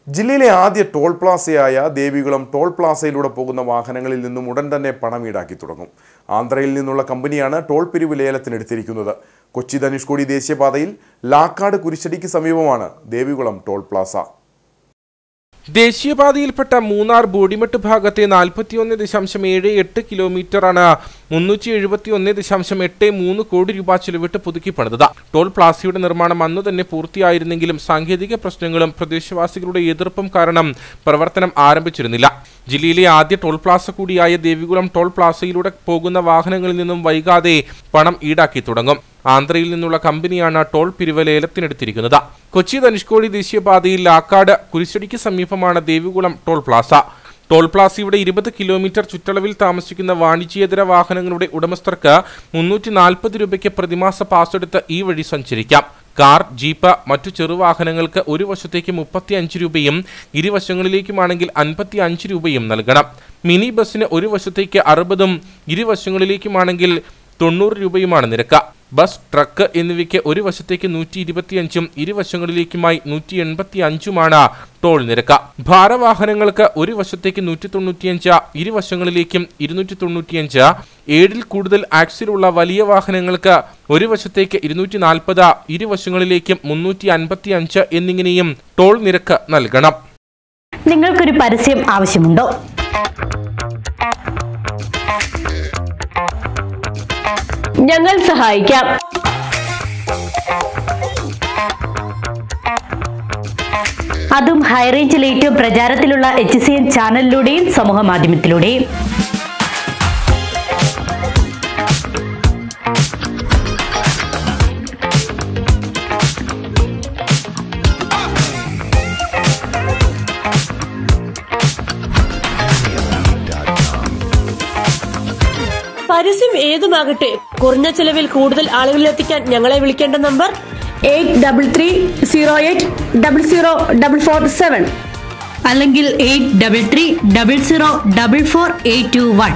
ജില്ലയിലെ ആദ്യ toll പ്ലാസയായ Devikulam toll പ്ലാസയിലൂടെ പോകുന്ന വാഹനങ്ങളിൽ നിന്നും ഉടൻ തന്നെ പണം ഈടാക്കി തുടങ്ങും. ആന്ധ്രയിൽ നിന്നുള്ള കമ്പനിയാണ് ടോൾ പിരിവ് ലേലത്തിനെടുത്തിരിക്കുന്നത്. കൊച്ചി ധനുഷ്കോടി ദേശീയപാതയിൽ ലാക്കാട് കുരിശടിക്ക് സമീപമാണ് ദേവികുളം ടോൾ പ്ലാസ. ദേശീയപാതയിൽപ്പെട്ട മൂന്നാർ ബോഡിമെട്ട് ഭാഗത്തെ 41.78 കിലോമീറ്ററാണ് 371.83 കോടി രൂപ ചെലവിട്ട് പുതുക്കി പണിതത്. ടോൾ പ്ലാസയുടെ നിർമ്മാണം അന്നു തന്നെ പൂർത്തിയായിരുന്നെങ്കിലും സാങ്കേതിക പ്രശ്നങ്ങളും പ്രദേശവാസികളുടെ എതിർപ്പും കാരണം പ്രവർത്തനം ആരംഭിച്ചിരുന്നില്ല. ജില്ലയിലെ ആദ്യ ടോൾ പ്ലാസ കൂടിയായ ദേവികുളം ടോൾ പ്ലാസയിലൂടെ പോകുന്ന വാഹനങ്ങളിൽ നിന്നും വൈകാതെ പണം ഈടാക്കി തുടങ്ങും. ആന്ധ്രയിൽ നിന്നുള്ള കമ്പനിയാണ് ടോൾ പിരിവ് ലേലത്തിനെടുത്തിരിക്കുന്നത്. കൊച്ചി ധനുഷ്കോടി ദേശീയപാതയിൽ ലാക്കാട് കുരിശടിക്ക് സമീപമാണ് ദേവികുളം ടോൾ പ്ലാസ. ടോൾ പ്ലാസയുടെ 20 കിലോമീറ്റർ ചുറ്റളവിൽ താമസിക്കുന്ന വാണിജ്യേതര വാഹനങ്ങളുടെ ഉടമസ്ഥർക്ക് 340 രൂപയ്ക്ക് പ്രതിമാസ പാസ് എടുത്ത് ഈ വഴി സഞ്ചരിക്കാം. കാർ, ജീപ്പ്, മറ്റു ചെറുവാഹനങ്ങൾക്ക് ഒരു വശത്തേക്ക് 35 രൂപയും ഇരുവശങ്ങളിലേക്കുമാണെങ്കിൽ 55 രൂപയും നൽകണം. മിനി ബസ്സിന് ഒരു വശത്തേക്ക് 60ഉം ഇരുവശങ്ങളിലേക്കുമാണെങ്കിൽ 90 രൂപയുമാണ് നിരക്ക്. ബസ്, ട്രക്ക് എന്നിവയ്ക്ക് ഒരു വശത്തേക്ക് 125ഉം ഇരുവശങ്ങളിലേക്കുമായി 185ഉമാണ് ടോൾ നിരക്ക്. ഭാരവാഹനങ്ങൾക്ക് ഒരു വശത്തേക്ക് 195, ഇരുവശങ്ങളിലേക്കും 295, 7ൽ കൂടുതൽ ആക്സിലുള്ള വലിയ വാഹനങ്ങൾക്ക് ഒരു വശത്തേക്ക് 240, ഇരുവശങ്ങളിലേക്കും 355 എന്നിങ്ങനെയും ടോൾ നിരക്ക് നൽകണം. നിങ്ങൾക്കൊരു പരസ്യം ആവശ്യമുണ്ടോ? ഞങ്ങൾ സഹായിക്കാം. അതും ഹൈറേഞ്ചിൽ ഏറ്റവും പ്രചാരത്തിലുള്ള HCN ചാനലിലൂടെയും സമൂഹ മാധ്യമത്തിലൂടെയും. പരസ്യം ഏതുമാകട്ടെ, കുറഞ്ഞ ചെലവിൽ കൂടുതൽ ആളുകളിലെത്തിക്കാൻ ഞങ്ങളെ വിളിക്കേണ്ട നമ്പർ 8330004447 അല്ലെങ്കിൽ 8330044821.